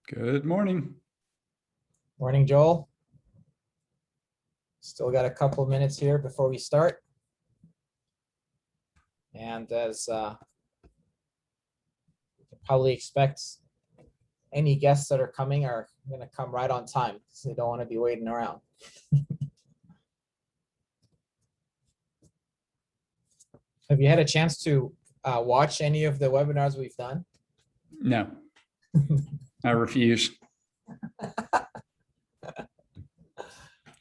Good morning. Morning, Joel. Still got a couple of minutes here before we start. And as you can probably expect, any guests that are coming are going to come right on time because they don't want to be waiting around. Have you had a chance to watch any of the webinars we've done? No, I refuse.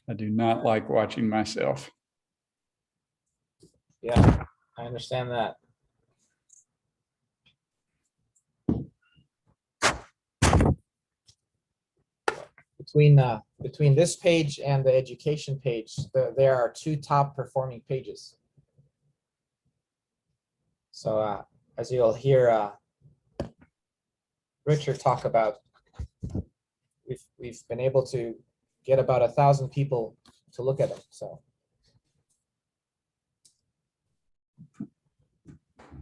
I do not like watching myself. Yeah, I understand that. Between this page and the education page, there are two top performing pages. So as you'll hear Richard talk about, we've been able to get about 1,000 people to look at them.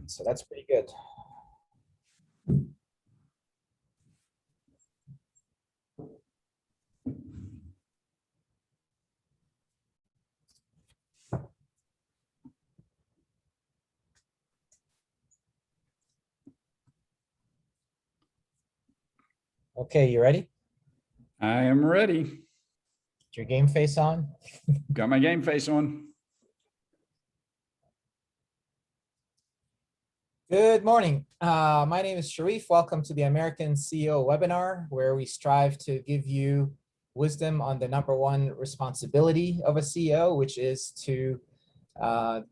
So that's pretty good. Okay, you ready? I am ready. Get your game face on. Got my game face on. Good morning. My name is Sherif. Welcome to the American CEO webinar, where we strive to give you wisdom on the #1 responsibility of a CEO, which is to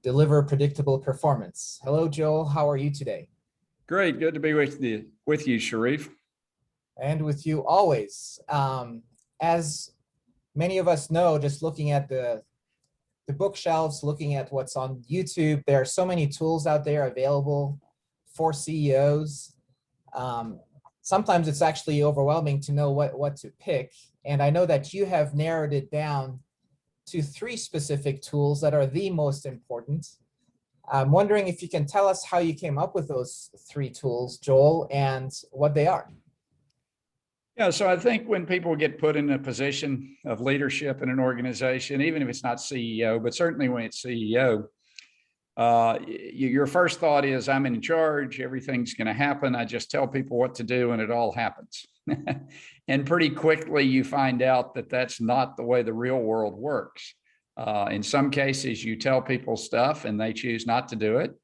deliver predictable performance. Hello, Joel. How are you today? Great. Good to be with you, Sherif. And with you always. As many of us know, just looking at the bookshelves, looking at what's on YouTube, there are so many tools out there available for CEOs. Sometimes it's actually overwhelming to know what to pick. And I know that you have narrowed it down to 3 specific tools that are the most important. I'm wondering if you can tell us how you came up with those 3 tools, Joel, and what they are. Yeah, so I think when people get put in a position of leadership in an organization, even if it's not CEO, but certainly when it's CEO, your first thought is, I'm in charge, everything's going to happen. I just tell people what to do and it all happens. And pretty quickly you find out that that's not the way the real world works. In some cases, you tell people stuff and they choose not to do it.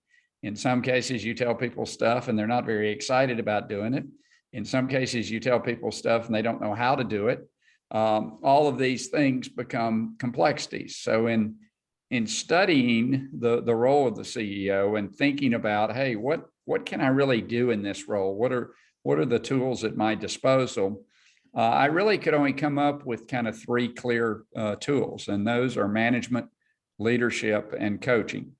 In some cases, you tell people stuff and they're not very excited about doing it. In some cases, you tell people stuff and they don't know how to do it. All of these things become complexities. So in studying the role of the CEO and thinking about, hey, what can I really do in this role? What are the tools at my disposal? I really could only come up with kind of 3 clear tools, and those are management, leadership, and coaching.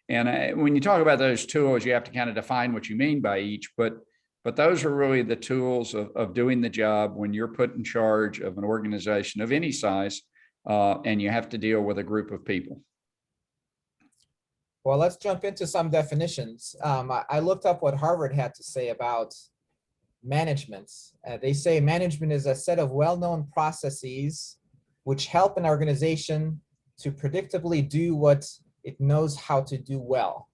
And when you talk about those tools, you have to kind of define what you mean by each, but those are really the tools of doing the job when you're put in charge of an organization of any size, and you have to deal with a group of people. Well, let's jump into some definitions. I looked up what Harvard had to say about management. They say management is a set of well-known processes which help an organization to predictably do what it knows how to do well.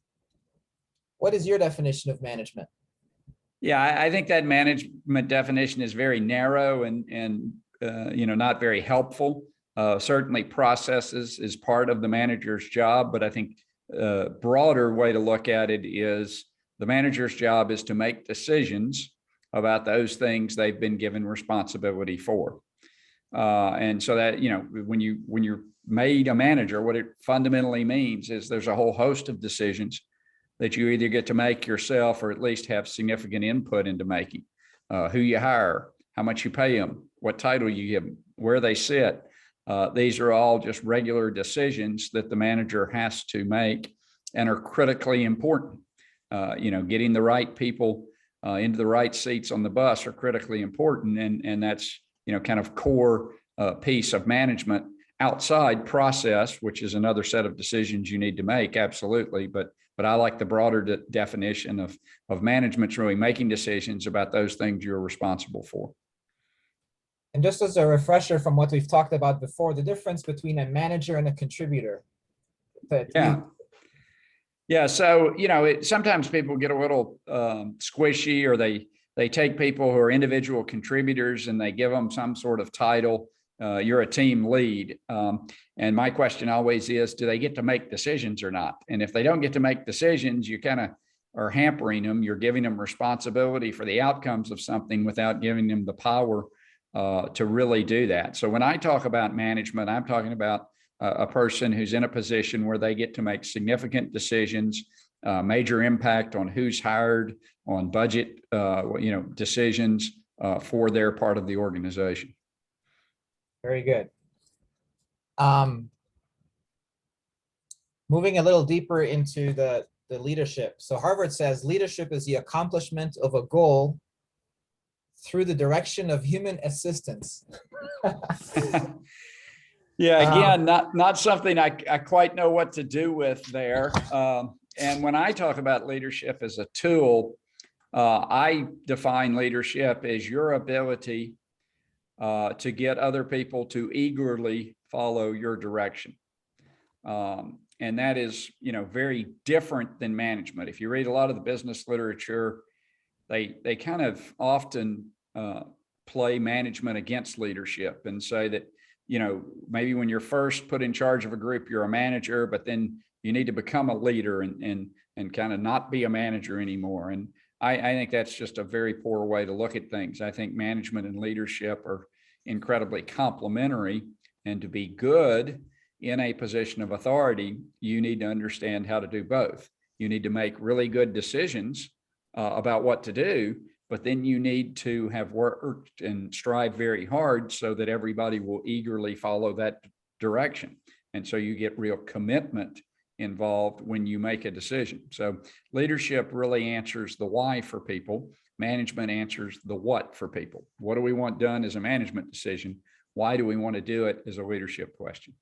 What is your definition of management? Yeah, I think that management definition is very narrow and not very helpful. Certainly processes is part of the manager's job, but I think a broader way to look at it is the manager's job is to make decisions about those things they've been given responsibility for. And so that, when you're made a manager, what it fundamentally means is there's a whole host of decisions that you either get to make yourself or at least have significant input into making. Who you hire, how much you pay them, what title you give them, where they sit. These are all just regular decisions that the manager has to make and are critically important. Getting the right people into the right seats on the bus are critically important. And that's, kind of core piece of management. Outside process, which is another set of decisions you need to make, absolutely. But I like the broader definition of management's really making decisions about those things you're responsible for. And just as a refresher from what we've talked about before, the difference between a manager and a contributor. Yeah. Yeah. So, sometimes people get a little squishy, or they take people who are individual contributors and they give them some sort of title. You're a team lead. And my question always is, do they get to make decisions or not? And if they don't get to make decisions, you kind of are hampering them. You're giving them responsibility for the outcomes of something without giving them the power to really do that. So when I talk about management, I'm talking about a person who's in a position where they get to make significant decisions, major impact on who's hired, on budget, decisions for their part of the organization. Very good. Moving a little deeper into the leadership. So Harvard says leadership is the accomplishment of a goal through the direction of human assistance. Yeah, again, not something I quite know what to do with there. And when I talk about leadership as a tool, I define leadership as your ability to get other people to eagerly follow your direction. And that is, very different than management. If you read a lot of the business literature, they kind of often play management against leadership and say that, maybe when you're first put in charge of a group, you're a manager, but then you need to become a leader and kind of not be a manager anymore. And I think that's just a very poor way to look at things. I think management and leadership are incredibly complementary, and to be good in a position of authority, you need to understand how to do both. You need to make really good decisions about what to do, but then you need to have worked and strive very hard so that everybody will eagerly follow that direction. And so you get real commitment involved when you make a decision. So leadership really answers the why for people. Management answers the what for people. What do we want done as a management decision? Why do we want to do it as a leadership question?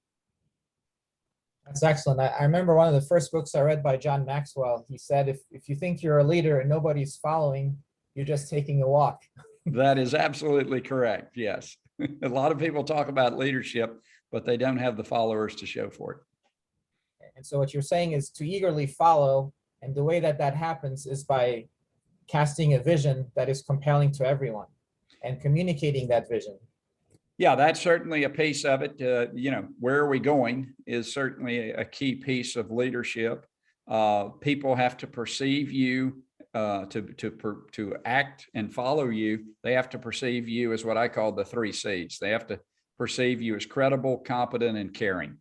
That's excellent. I remember one of the first books I read by John Maxwell. He said, if you think you're a leader and nobody's following, you're just taking a walk. That is absolutely correct. Yes. A lot of people talk about leadership, but they don't have the followers to show for it. And so what you're saying is to eagerly follow. And the way that happens is by casting a vision that is compelling to everyone and communicating that vision. Yeah, that's certainly a piece of it. Where are we going is certainly a key piece of leadership. People have to perceive you to act and follow you. They have to perceive you as what I call the 3 C's. They have to perceive you as credible, competent, and caring.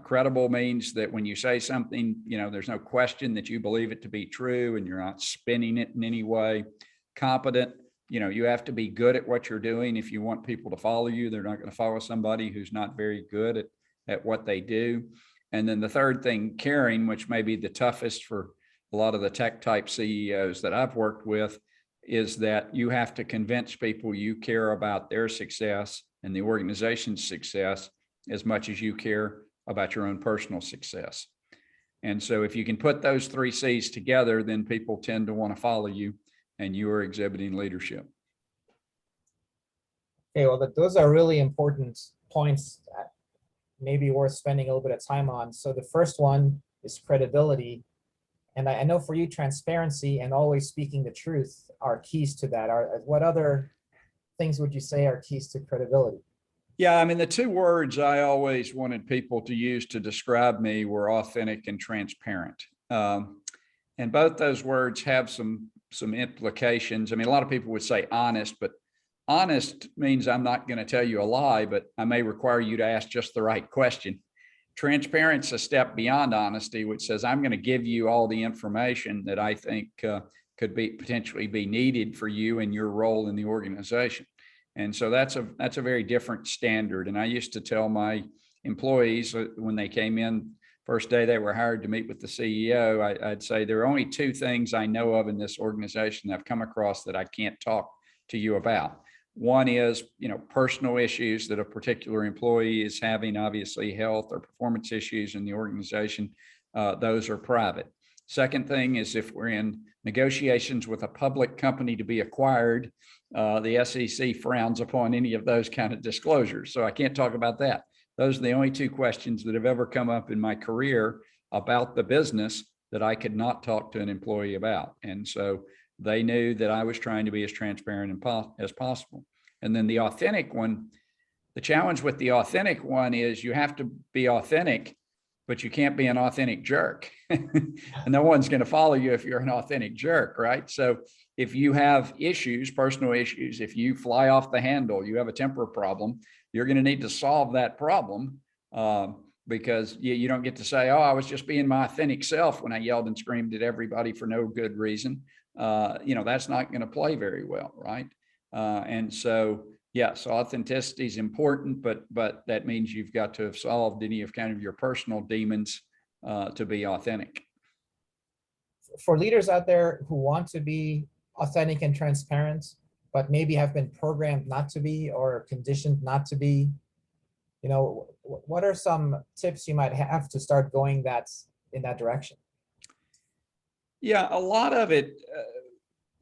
Credible means that when you say something, there's no question that you believe it to be true and you're not spinning it in any way. Competent, you have to be good at what you're doing. If you want people to follow you, they're not going to follow somebody who's not very good at what they do. And then the third thing, caring, which may be the toughest for a lot of the tech type CEOs that I've worked with, is that you have to convince people you care about their success and the organization's success as much as you care about your own personal success. And so if you can put those 3 C's together, then people tend to want to follow you and you are exhibiting leadership. Okay, well, those are really important points that maybe worth spending a little bit of time on. So the first one is credibility. And I know for you, transparency and always speaking the truth are keys to that. What other things would you say are keys to credibility? Yeah, I mean, the 2 words I always wanted people to use to describe me were authentic and transparent. And both those words have some implications. I mean, a lot of people would say honest, but honest means I'm not going to tell you a lie, but I may require you to ask just the right question. Transparent's a step beyond honesty, which says I'm going to give you all the information that I think could potentially be needed for you and your role in the organization. And so that's a very different standard. And I used to tell my employees when they came in, first day they were hired to meet with the CEO, I'd say there are only 2 things I know of in this organization that I've come across that I can't talk to you about. One is, personal issues that a particular employee is having, obviously health or performance issues in the organization. Those are private. Second thing is if we're in negotiations with a public company to be acquired, the SEC frowns upon any of those kind of disclosures. So I can't talk about that. Those are the only two questions that have ever come up in my career about the business that I could not talk to an employee about. And so they knew that I was trying to be as transparent as possible. And then the authentic one, the challenge with the authentic one is you have to be authentic, but you can't be an authentic jerk. And no one's going to follow you if you're an authentic jerk, right? So if you have issues, personal issues, if you fly off the handle, you have a temper problem, you're going to need to solve that problem, because you don't get to say, oh, I was just being my authentic self when I yelled and screamed at everybody for no good reason. That's not going to play very well, right? And so, yes, authenticity is important, but that means you've got to have solved any of kind of your personal demons to be authentic. For leaders out there who want to be authentic and transparent, but maybe have been programmed not to be or conditioned not to be, what are some tips you might have to start going in that direction? Yeah, a lot of it,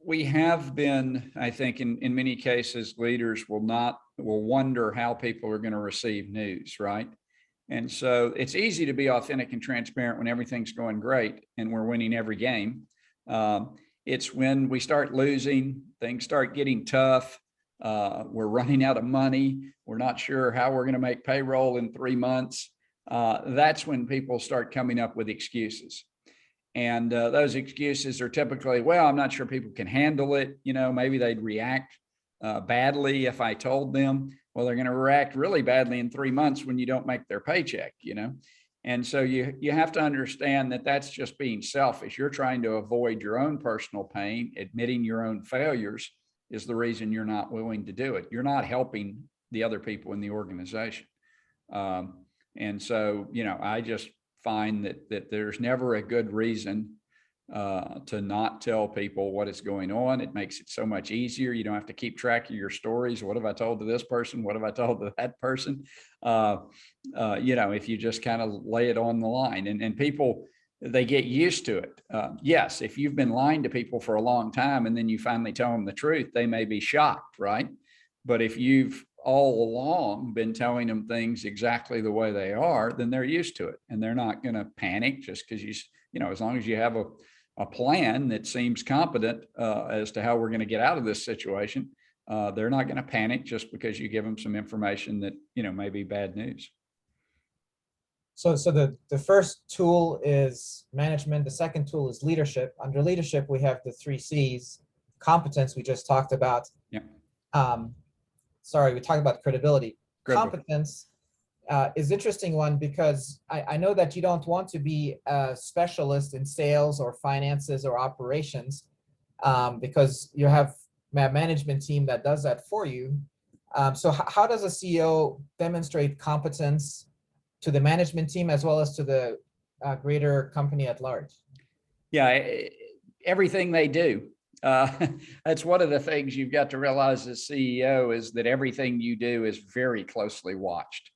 we have been, I think in many cases, leaders will wonder how people are going to receive news, right? And so it's easy to be authentic and transparent when everything's going great and we're winning every game. It's when we start losing, things start getting tough. We're running out of money. We're not sure how we're going to make payroll in 3 months. That's when people start coming up with excuses. And those excuses are typically, well, I'm not sure people can handle it. Maybe they'd react badly if I told them. Well, they're going to react really badly in 3 months when you don't make their paycheck, And so you have to understand that that's just being selfish. You're trying to avoid your own personal pain. Admitting your own failures is the reason you're not willing to do it. You're not helping the other people in the organization. And so, I just find that there's never a good reason to not tell people what is going on. It makes it so much easier. You don't have to keep track of your stories. What have I told to this person? What have I told to that person? If you just kind of lay it on the line, and people, they get used to it. Yes, if you've been lying to people for a long time and then you finally tell them the truth, they may be shocked, right? But if you've all along been telling them things exactly the way they are, then they're used to it, and they're not going to panic just because as long as you have a plan that seems competent as to how we're going to get out of this situation, they're not going to panic just because you give them some information that may be bad news. So the first tool is management. The second tool is leadership. Under leadership, we have the 3 C's. Competence, we just talked about. Yeah. We talked about credibility. Competence is interesting one, because I know that you don't want to be a specialist in sales or finances or operations, because you have a management team that does that for you. So how does a CEO demonstrate competence to the management team as well as to the greater company at large? Yeah, everything they do. That's one of the things you've got to realize as CEO, is that everything you do is very closely watched.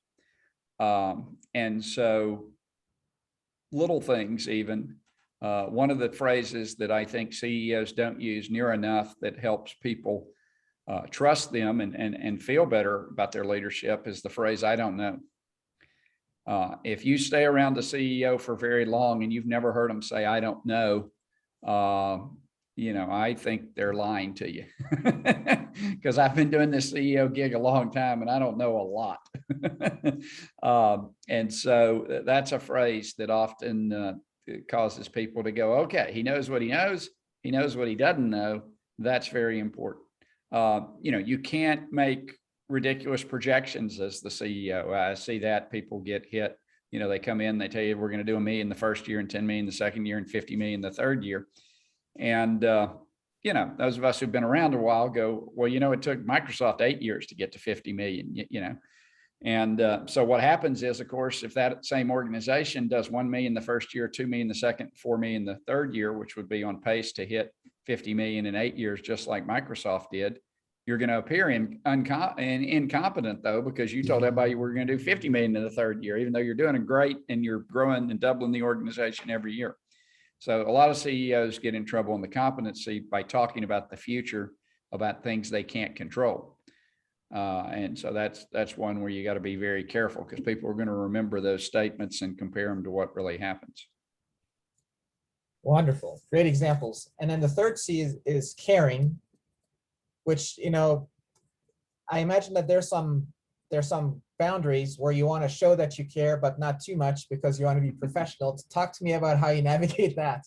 And so little things, even one of the phrases that I think CEOs don't use near enough that helps people trust them and feel better about their leadership is the phrase, I don't know. If you stay around the CEO for very long and you've never heard them say, I don't know, I think they're lying to you, because I've been doing this CEO gig a long time and I don't know a lot. And so that's a phrase that often causes people to go, okay, he knows what he knows. He knows what he doesn't know. That's very important. You can't make ridiculous projections as the CEO. I see that people get hit. They come in, they tell you we're going to do $1 million the first year and 10 million the second year and 50 million the third year. And, those of us who've been around a while go, well, it took Microsoft 8 years to get to 50 million, And so what happens is, of course, if that same organization does 1 million the first year, 2 million the second, 4 million the third year, which would be on pace to hit 50 million in 8 years, just like Microsoft did, you're going to appear incompetent, though, because you told everybody you were going to do 50 million in the third year, even though you're doing it great and you're growing and doubling the organization every year. So a lot of CEOs get in trouble in the competency by talking about the future, about things they can't control. And so that's one where you got to be very careful, because people are going to remember those statements and compare them to what really happens. Wonderful, great examples. And then the third C is caring, which, you know, I imagine that there's some boundaries where you want to show that you care, but not too much because you want to be professional. Talk to me about how you navigate that.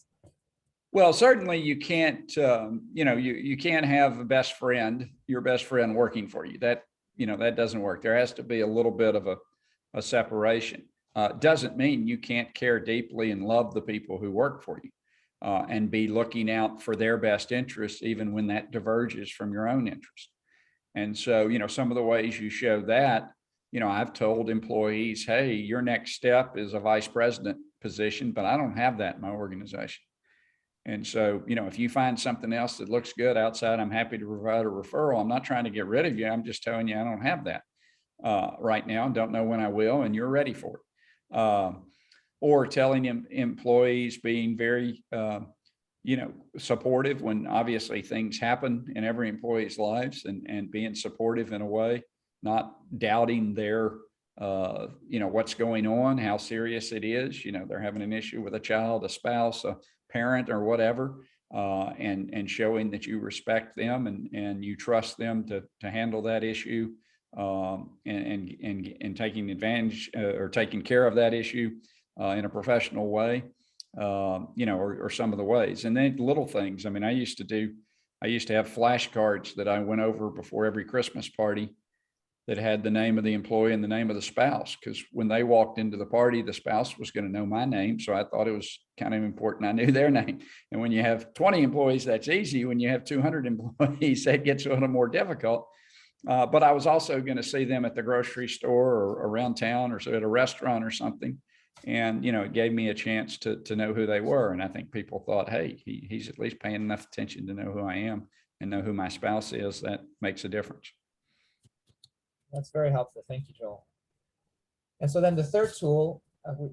Well, certainly you can't, you can't have your best friend working for you. That doesn't work. There has to be a little bit of a separation. Doesn't mean you can't care deeply and love the people who work for you, and be looking out for their best interests, even when that diverges from your own interest. And so, some of the ways you show that, I've told employees, hey, your next step is a vice president position, but I don't have that in my organization. And so, if you find something else that looks good outside, I'm happy to provide a referral. I'm not trying to get rid of you. I'm just telling you I don't have that right now, and don't know when I will, and you're ready for it. Or telling employees, being very, supportive when obviously things happen in every employee's lives, and being supportive in a way, not doubting their, what's going on, how serious it is. They're having an issue with a child, a spouse, a parent, or whatever, and showing that you respect them and you trust them to handle that issue, and taking advantage or taking care of that issue in a professional way, or some of the ways. And then little things. I mean, I used to have flashcards that I went over before every Christmas party that had the name of the employee and the name of the spouse, because when they walked into the party, the spouse was going to know my name. So I thought it was kind of important I knew their name. And when you have 20 employees, that's easy. When you have 200 employees, that gets a little more difficult. But I was also going to see them at the grocery store or around town, or so at a restaurant or something. And, it gave me a chance to know who they were. And I think people thought, hey, he's at least paying enough attention to know who I am and know who my spouse is. That makes a difference. That's very helpful. Thank you, Joel. And so then the third tool,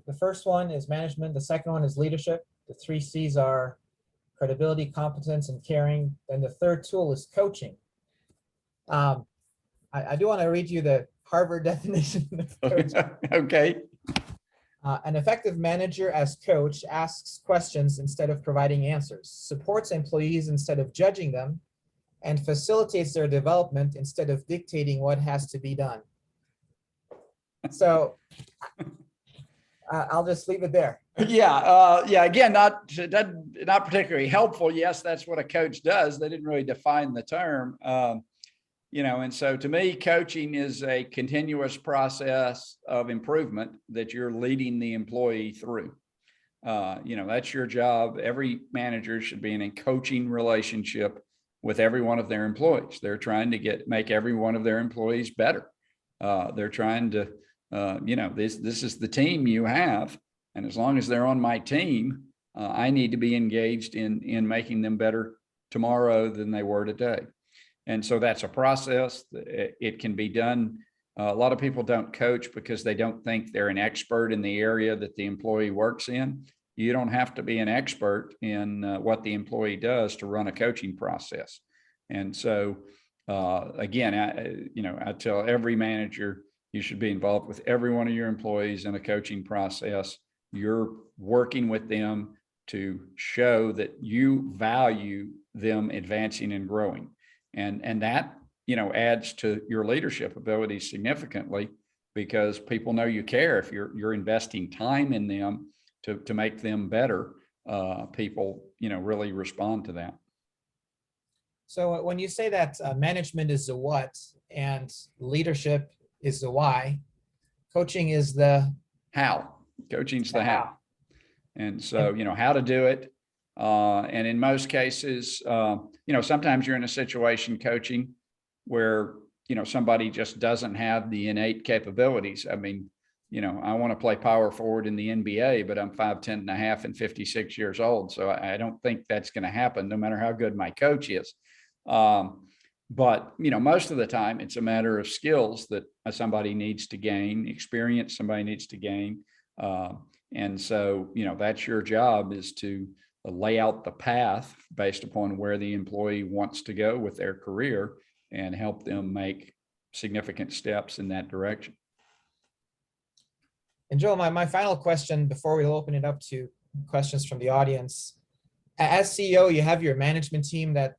the first one is management. The second one is leadership. The 3 C's are credibility, competence, and caring. Then the third tool is coaching. I do want to read you the Harvard definition of coaching. Okay. An effective manager as coach asks questions instead of providing answers, supports employees instead of judging them, and facilitates their development instead of dictating what has to be done. So I'll just leave it there. Yeah. Again, not particularly helpful. Yes, that's what a coach does. They didn't really define the term. And so to me, coaching is a continuous process of improvement that you're leading the employee through. That's your job. Every manager should be in a coaching relationship with every one of their employees. They're trying to make every one of their employees better. They're trying to, this is the team you have. And as long as they're on my team, I need to be engaged in making them better tomorrow than they were today. And so that's a process. It can be done. A lot of people don't coach because they don't think they're an expert in the area that the employee works in. You don't have to be an expert in what the employee does to run a coaching process. And so, again, I tell every manager, you should be involved with every one of your employees in a coaching process. You're working with them to show that you value them advancing and growing. And that, adds to your leadership abilities significantly, because people know you care. If you're investing time in them to make them better, people, really respond to that. So when you say that management is the what and leadership is the why, coaching is the how. Coaching's the how. And so, how to do it. And in most cases, sometimes you're in a situation coaching where, somebody just doesn't have the innate capabilities. I mean, I want to play power forward in the NBA, but I'm 5'10" and a half and 56 years old. So I don't think that's going to happen no matter how good my coach is. But, most of the time it's a matter of skills that somebody needs to gain, experience somebody needs to gain. And so, that's your job, is to lay out the path based upon where the employee wants to go with their career and help them make significant steps in that direction. And Joel, my final question before we open it up to questions from the audience. As CEO, you have your management team that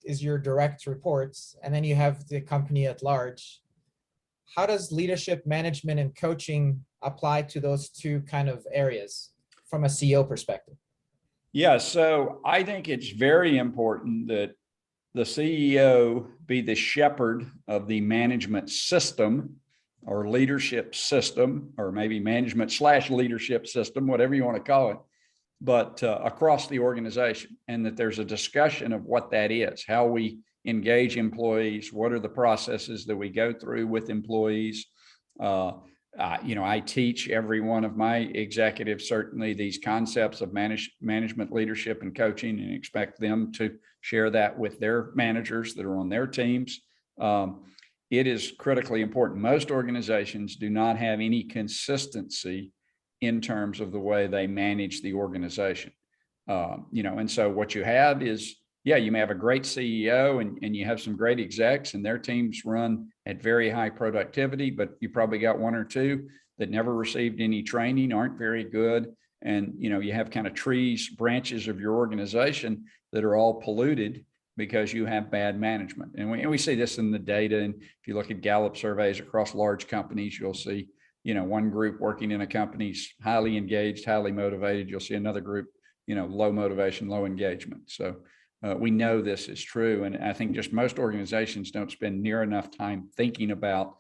is your direct reports, and then you have the company at large. How does leadership, management, and coaching apply to those two kind of areas from a CEO perspective? Yeah, so I think it's very important that the CEO be the shepherd of the management system or leadership system, or maybe management/leadership system, whatever you want to call it, but across the organization, and that there's a discussion of what that is, how we engage employees, what are the processes that we go through with employees. I teach every one of my executives certainly these concepts of management, leadership, and coaching, and expect them to share that with their managers that are on their teams. It is critically important. Most organizations do not have any consistency in terms of the way they manage the organization. And so what you have is, yeah, you may have a great CEO and you have some great execs and their teams run at very high productivity, but you probably got one or two that never received any training, aren't very good. And, you have kind of branches of your organization that are all polluted because you have bad management. And we see this in the data. And if you look at Gallup surveys across large companies, you'll see, one group working in a company's highly engaged, highly motivated. You'll see another group, low motivation, low engagement. So we know this is true. And I think just most organizations don't spend near enough time thinking about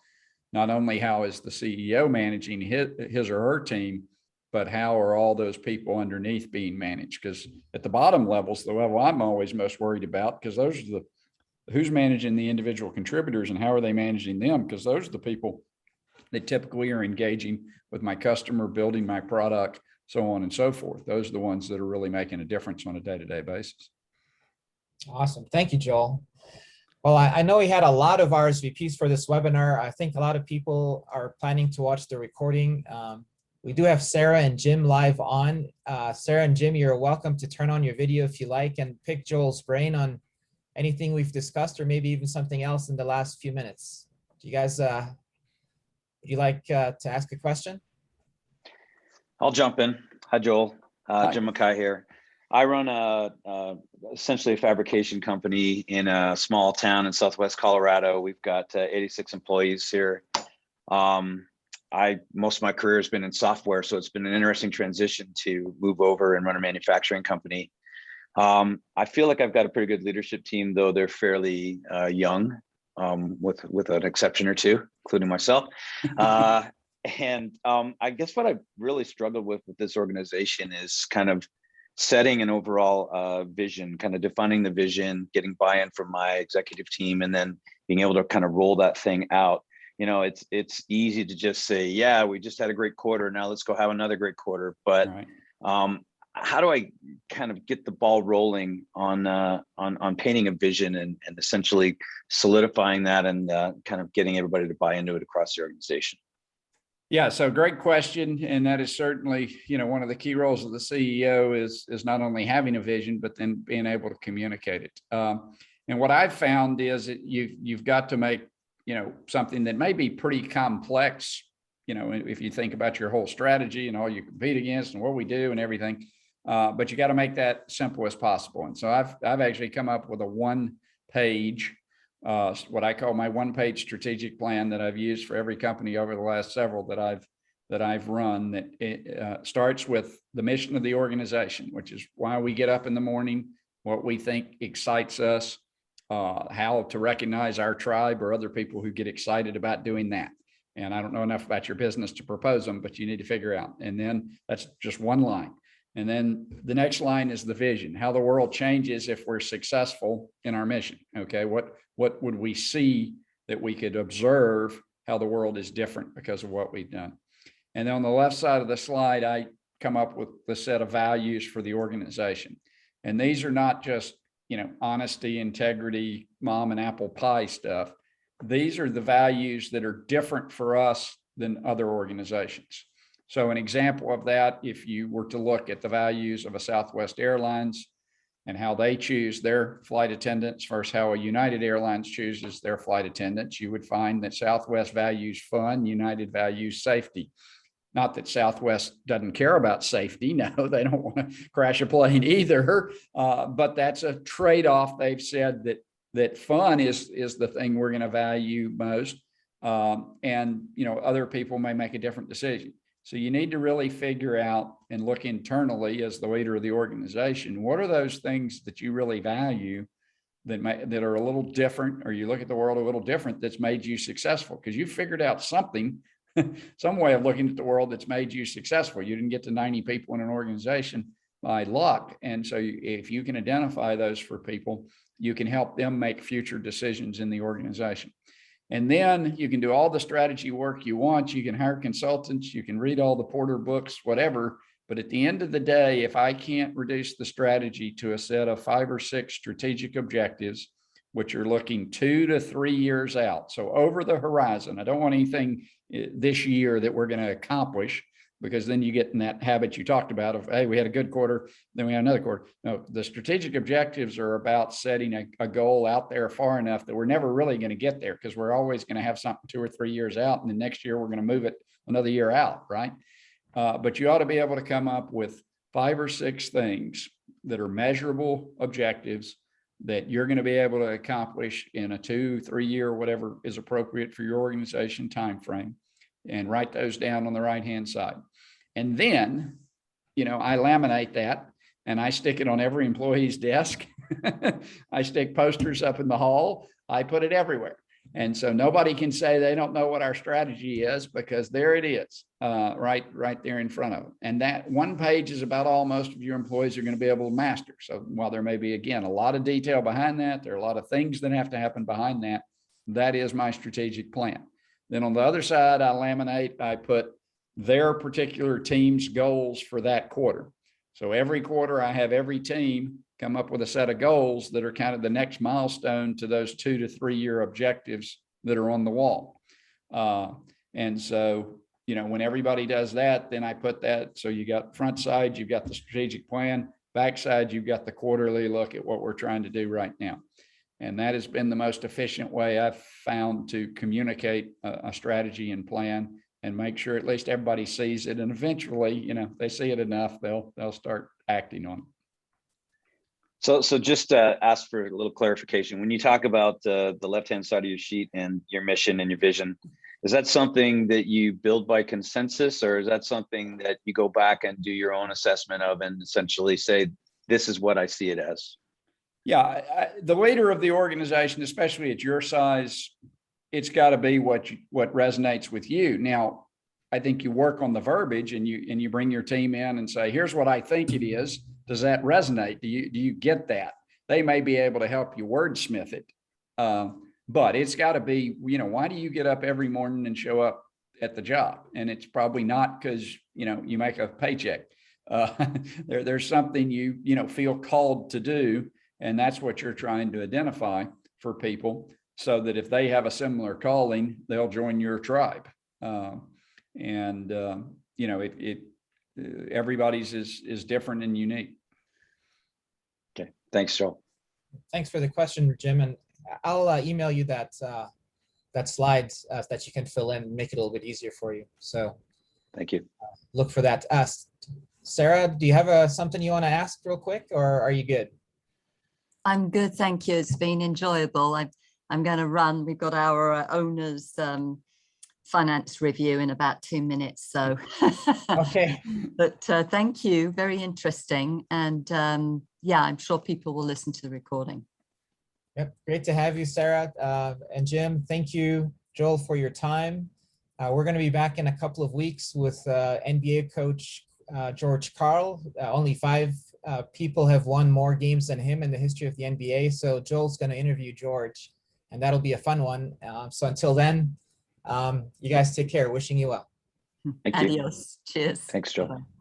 not only how is the CEO managing his or her team, but how are all those people underneath being managed? Because at the bottom levels, the level I'm always most worried about, because those are who's managing the individual contributors and how are they managing them? Because those are the people that typically are engaging with my customer, building my product, so on and so forth. Those are the ones that are really making a difference on a day-to-day basis. Awesome. Thank you, Joel. Well, I know we had a lot of RSVPs for this webinar. I think a lot of people are planning to watch the recording. We do have Sarah and Jim live on. Sarah and Jim, you're welcome to turn on your video if you like and pick Joel's brain on anything we've discussed or maybe even something else in the last few minutes. Do you guys, would you like to ask a question? I'll jump in. Hi, Joel. Hi. Jim Mackay here. I run essentially a fabrication company in a small town in Southwest Colorado. We've got 86 employees here. Most of my career has been in software, so it's been an interesting transition to move over and run a manufacturing company. I feel like I've got a pretty good leadership team, though they're fairly young, with an exception or two, including myself. And I guess what I've really struggled with this organization is kind of setting an overall vision, kind of defining the vision, getting buy-in from my executive team, and then being able to kind of roll that thing out. It's easy to just say, yeah, we just had a great quarter. Now let's go have another great quarter. But Right. How do I kind of get the ball rolling on painting a vision and essentially solidifying that and kind of getting everybody to buy into it across the organization? Yeah, so great question. And that is certainly, one of the key roles of the CEO is not only having a vision, but then being able to communicate it. And what I've found is that you've got to make, something that may be pretty complex, if you think about your whole strategy and all you compete against and what we do and everything, but you got to make that simple as possible. And so I've actually come up with a one-page, what I call my one-page strategic plan that I've used for every company over the last several that I've run, that it starts with the mission of the organization, which is why we get up in the morning, what we think excites us, how to recognize our tribe or other people who get excited about doing that. And I don't know enough about your business to propose them, but you need to figure out. And then that's just one line. And then the next line is the vision, how the world changes if we're successful in our mission. Okay, what would we see that we could observe how the world is different because of what we've done? And then on the left side of the slide, I come up with the set of values for the organization. And these are not just, honesty, integrity, mom and apple pie stuff. These are the values that are different for us than other organizations. So an example of that, if you were to look at the values of a Southwest Airlines and how they choose their flight attendants versus how a United Airlines chooses their flight attendants, you would find that Southwest values fun, United values safety. Not that Southwest doesn't care about safety. No, they don't want to crash a plane either. But that's a trade-off. They've said that fun is the thing we're going to value most. And other people may make a different decision. So you need to really figure out and look internally as the leader of the organization. What are those things that you really value that are a little different, or you look at the world a little different, that's made you successful? Because you figured out something, some way of looking at the world that's made you successful. You didn't get to 90 people in an organization by luck. And so if you can identify those for people, you can help them make future decisions in the organization. And then you can do all the strategy work you want. You can hire consultants, you can read all the Porter books, whatever. But at the end of the day, if I can't reduce the strategy to a set of 5 or 6 strategic objectives, which are looking 2 to 3 years out, so over the horizon, I don't want anything this year that we're going to accomplish, because then you get in that habit you talked about of, hey, we had a good quarter, then we had another quarter. No, the strategic objectives are about setting a goal out there far enough that we're never really going to get there, because we're always going to have something 2 or 3 years out, and the next year we're going to move it another year out, right? But you ought to be able to come up with 5 or 6 things that are measurable objectives that you're going to be able to accomplish in a 2-3 year, whatever is appropriate for your organization time frame, and write those down on the right-hand side. And then, I laminate that and I stick it on every employee's desk. I stick posters up in the hall. I put it everywhere. And so nobody can say they don't know what our strategy is, because there it is, right there in front of them. And that one page is about all most of your employees are going to be able to master. So while there may be, again, a lot of detail behind that, there are a lot of things that have to happen behind that. That is my strategic plan. Then on the other side, I laminate, I put their particular team's goals for that quarter. So every quarter I have every team come up with a set of goals that are kind of the next milestone to those 2 to 3 year objectives that are on the wall. And so, when everybody does that, then I put that. So you got front side, you've got the strategic plan, back side, you've got the quarterly look at what we're trying to do right now. And that has been the most efficient way I've found to communicate a strategy and plan, and make sure at least everybody sees it. And eventually, they see it enough, they'll start acting on it. So just ask for a little clarification. When you talk about the left-hand side of your sheet and your mission and your vision, is that something that you build by consensus, or is that something that you go back and do your own assessment of and essentially say, this is what I see it as? Yeah, the leader of the organization, especially at your size, it's got to be what resonates with you. Now, I think you work on the verbiage and you bring your team in and say, here's what I think it is. Does that resonate? Do you get that? They may be able to help you wordsmith it. But it's got to be, why do you get up every morning and show up at the job? And it's probably not because, you make a paycheck. There's something you feel called to do. And that's what you're trying to identify for people, so that if they have a similar calling, they'll join your tribe. Everybody's is different and unique. Okay, thanks, Joel. Thanks for the question, Jim. And I'll email you that slide that you can fill in and make it a little bit easier for you. So thank you. Look for that. Sarah, do you have something you want to ask real quick, or are you good? I'm good, thank you. It's been enjoyable. I'm going to run. We've got our owner's finance review in about 2 minutes. So, okay. But thank you. Very interesting. And yeah, I'm sure people will listen to the recording. Yep. Great to have you, Sarah. And Jim, thank you, Joel, for your time. We're going to be back in a couple of weeks with NBA coach George Karl. Only 5 people have won more games than him in the history of the NBA. So Joel's going to interview George, and that'll be a fun one. So until then, you guys take care. Wishing you well. Thank you. Adios. Cheers. Thanks, Joel. Bye-bye.